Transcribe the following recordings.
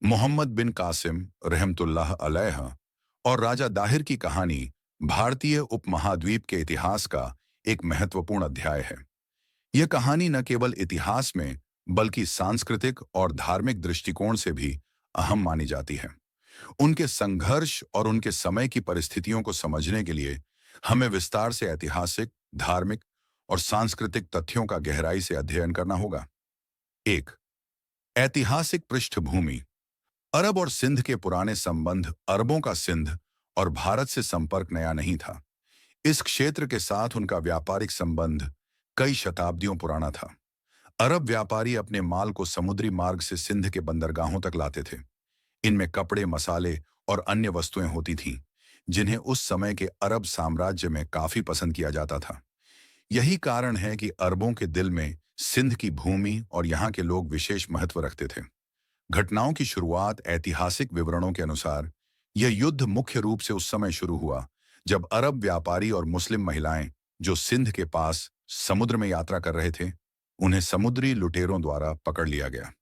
मोहम्मद बिन कासिम रहमतुल्लाह अलैह और राजा दाहिर की कहानी भारतीय उपमहाद्वीप के इतिहास का एक महत्वपूर्ण अध्याय है। यह कहानी न केवल इतिहास में बल्कि सांस्कृतिक और धार्मिक दृष्टिकोण से भी अहम मानी जाती है। उनके संघर्ष और उनके समय की परिस्थितियों को समझने के लिए हमें विस्तार से ऐतिहासिक, धार्मिक और सांस्कृतिक तथ्यों का गहराई से अध्ययन करना होगा। एक, ऐतिहासिक पृष्ठभूमि। अरब और सिंध के पुराने संबंध। अरबों का सिंध और भारत से संपर्क नया नहीं था। इस क्षेत्र के साथ उनका व्यापारिक संबंध कई शताब्दियों पुराना था। अरब व्यापारी अपने माल को समुद्री मार्ग से सिंध के बंदरगाहों तक लाते थे। इनमें कपड़े, मसाले और अन्य वस्तुएं होती थीं, जिन्हें उस समय के अरब साम्राज्य में काफी पसंद किया जाता था। यही कारण है कि अरबों के दिल में सिंध की भूमि और यहाँ के लोग विशेष महत्व रखते थे। घटनाओं की शुरुआत। ऐतिहासिक विवरणों के अनुसार यह युद्ध मुख्य रूप से उस समय शुरू हुआ जब अरब व्यापारी और मुस्लिम महिलाएं जो सिंध के पास समुद्र में यात्रा कर रहे थे, उन्हें समुद्री लुटेरों द्वारा पकड़ लिया गया।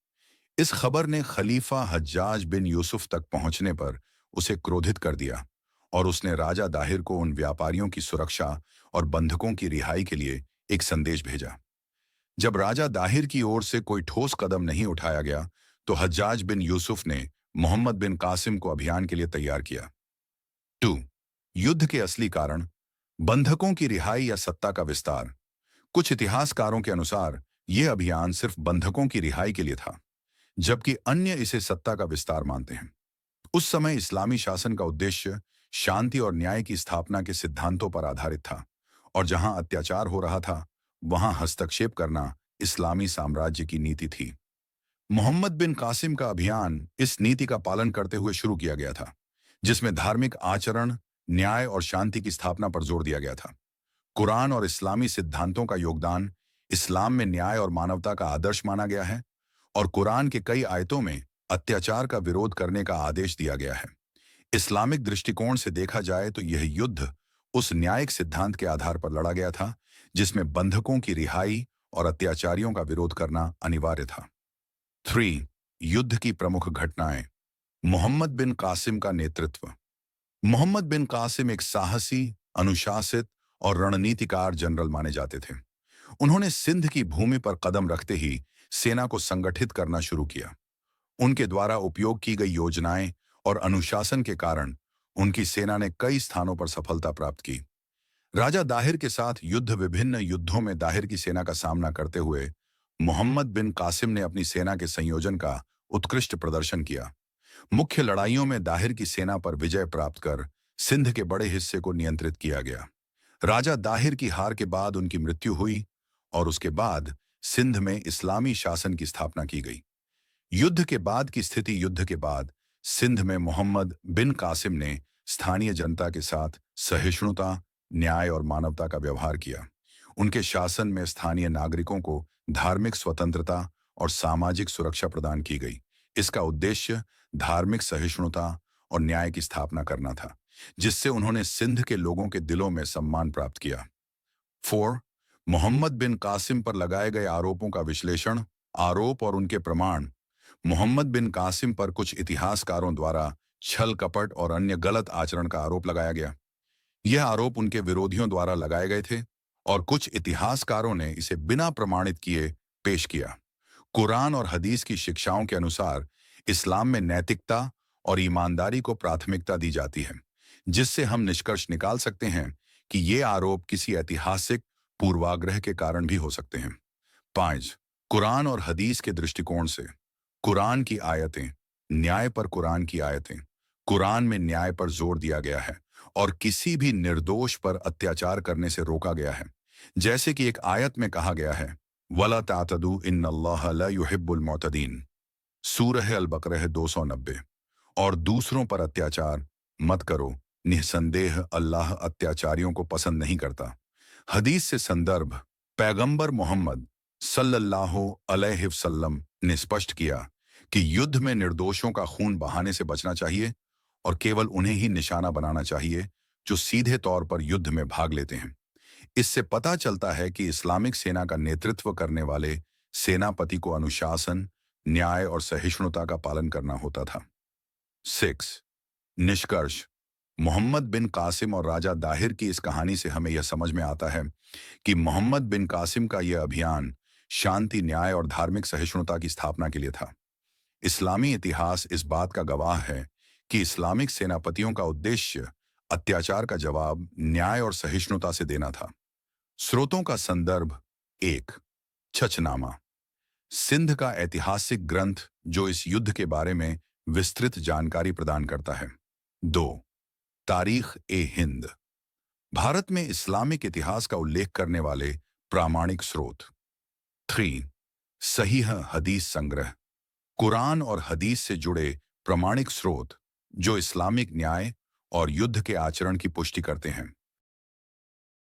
इस खबर ने खलीफा हज्जाज बिन यूसुफ तक पहुंचने पर उसे क्रोधित कर दिया और उसने राजा दाहिर को उन व्यापारियों की सुरक्षा और बंधकों की रिहाई के लिए एक संदेश भेजा। जब राजा दाहिर की ओर से कोई ठोस कदम नहीं उठाया गया, तो हज्जाज बिन यूसुफ ने मोहम्मद बिन कासिम को अभियान के लिए तैयार किया। 2. युद्ध के असली कारण। बंधकों की रिहाई या सत्ता का विस्तार। कुछ इतिहासकारों के अनुसार यह अभियान सिर्फ बंधकों की रिहाई के लिए था, जबकि अन्य इसे सत्ता का विस्तार मानते हैं। उस समय इस्लामी शासन का उद्देश्य शांति और न्याय की स्थापना के सिद्धांतों पर आधारित था, और जहां अत्याचार हो रहा था, वहां हस्तक्षेप करना इस्लामी साम्राज्य की नीति थी। मोहम्मद बिन कासिम का अभियान इस नीति का पालन करते हुए शुरू किया गया था, जिसमें धार्मिक आचरण, न्याय और शांति की स्थापना पर जोर दिया गया था। कुरान और इस्लामी सिद्धांतों का योगदान। इस्लाम में न्याय और मानवता का आदर्श माना गया है, और कुरान के कई आयतों में अत्याचार का विरोध करने का आदेश दिया गया है। इस्लामिक दृष्टिकोण से देखा जाए तो यह युद्ध उस न्यायिक सिद्धांत के आधार पर लड़ा गया था, जिसमें बंधकों की रिहाई और अत्याचारियों का विरोध करना अनिवार्य था। 3. युद्ध की प्रमुख घटनाएं। मोहम्मद बिन कासिम का नेतृत्व। मोहम्मद बिन कासिम एक साहसी, अनुशासित और रणनीतिकार जनरल माने जाते थे। उन्होंने सिंध की भूमि पर कदम रखते ही सेना को संगठित करना शुरू किया। उनके द्वारा उपयोग की गई योजनाएं और अनुशासन के कारण उनकी सेना ने कई स्थानों पर सफलता प्राप्त की। राजा दाहिर के साथ युद्ध। विभिन्न युद्धों में दाहिर की सेना का सामना करते हुए मोहम्मद बिन कासिम ने अपनी सेना के संयोजन का उत्कृष्ट प्रदर्शन किया। मुख्य लड़ाइयों में दाहिर की सेना पर विजय प्राप्त कर सिंध के बड़े हिस्से को नियंत्रित किया गया। राजा दाहिर की हार के बाद उनकी मृत्यु हुई और उसके बाद सिंध में इस्लामी शासन की स्थापना की गई। युद्ध के बाद की स्थिति। युद्ध के बाद सिंध में मोहम्मद बिन कासिम ने स्थानीय जनता के साथ सहिष्णुता, न्याय और मानवता का व्यवहार किया। उनके शासन में स्थानीय नागरिकों को धार्मिक स्वतंत्रता और सामाजिक सुरक्षा प्रदान की गई। इसका उद्देश्य धार्मिक सहिष्णुता और न्याय की स्थापना करना था, जिससे उन्होंने सिंध के लोगों के दिलों में सम्मान प्राप्त किया। 4. मोहम्मद बिन कासिम पर लगाए गए आरोपों का विश्लेषण। आरोप और उनके प्रमाण। मोहम्मद बिन कासिम पर कुछ इतिहासकारों द्वारा छल, कपट और अन्य गलत आचरण का आरोप लगाया गया। यह आरोप उनके विरोधियों द्वारा लगाए गए थे और कुछ इतिहासकारों ने इसे बिना प्रमाणित किए पेश किया। कुरान और हदीस की शिक्षाओं के अनुसार इस्लाम में नैतिकता और ईमानदारी को प्राथमिकता दी जाती है, जिससे हम निष्कर्ष निकाल सकते हैं कि ये आरोप किसी ऐतिहासिक पूर्वाग्रह के कारण भी हो सकते हैं। 5. कुरान और हदीस के दृष्टिकोण से। कुरान की आयतें। न्याय पर कुरान की आयतें। कुरान में न्याय पर जोर दिया गया है और किसी भी निर्दोष पर अत्याचार करने से रोका गया है। जैसे कि एक आयत में कहा गया है, वला तातदू इन्नल्लाह ला युहिब्बुल मुअतदीन, सूरह अल-बकरह 290। और दूसरों पर अत्याचार मत करो, निसंदेह अल्लाह अत्याचारियों को पसंद नहीं करता। हदीस से संदर्भ। पैगंबर मोहम्मद सल्लल्लाहु अलैहि वसल्लम ने स्पष्ट किया कि युद्ध में निर्दोषों का खून बहाने से बचना चाहिए और केवल उन्हें ही निशाना बनाना चाहिए जो सीधे तौर पर युद्ध में भाग लेते हैं। इससे पता चलता है कि इस्लामिक सेना का नेतृत्व करने वाले सेनापति को अनुशासन, न्याय और सहिष्णुता का पालन करना होता था। 6. निष्कर्ष। मोहम्मद बिन कासिम और राजा दाहिर की इस कहानी से हमें यह समझ में आता है कि मोहम्मद बिन कासिम का यह अभियान शांति, न्याय और धार्मिक सहिष्णुता की स्थापना के लिए था। इस्लामी इतिहास इस बात का गवाह है कि इस्लामिक सेनापतियों का उद्देश्य अत्याचार का जवाब न्याय और सहिष्णुता से देना था। स्रोतों का संदर्भ। 1. छचनामा, सिंध का ऐतिहासिक ग्रंथ जो इस युद्ध के बारे में विस्तृत जानकारी प्रदान करता है। 2. तारीख-ए-हिंद, भारत में इस्लामिक इतिहास का उल्लेख करने वाले प्रामाणिक स्रोत। 3. सहीह हदीस संग्रह, कुरान और हदीस से जुड़े प्रामाणिक स्रोत जो इस्लामिक न्याय और युद्ध के आचरण की पुष्टि करते हैं।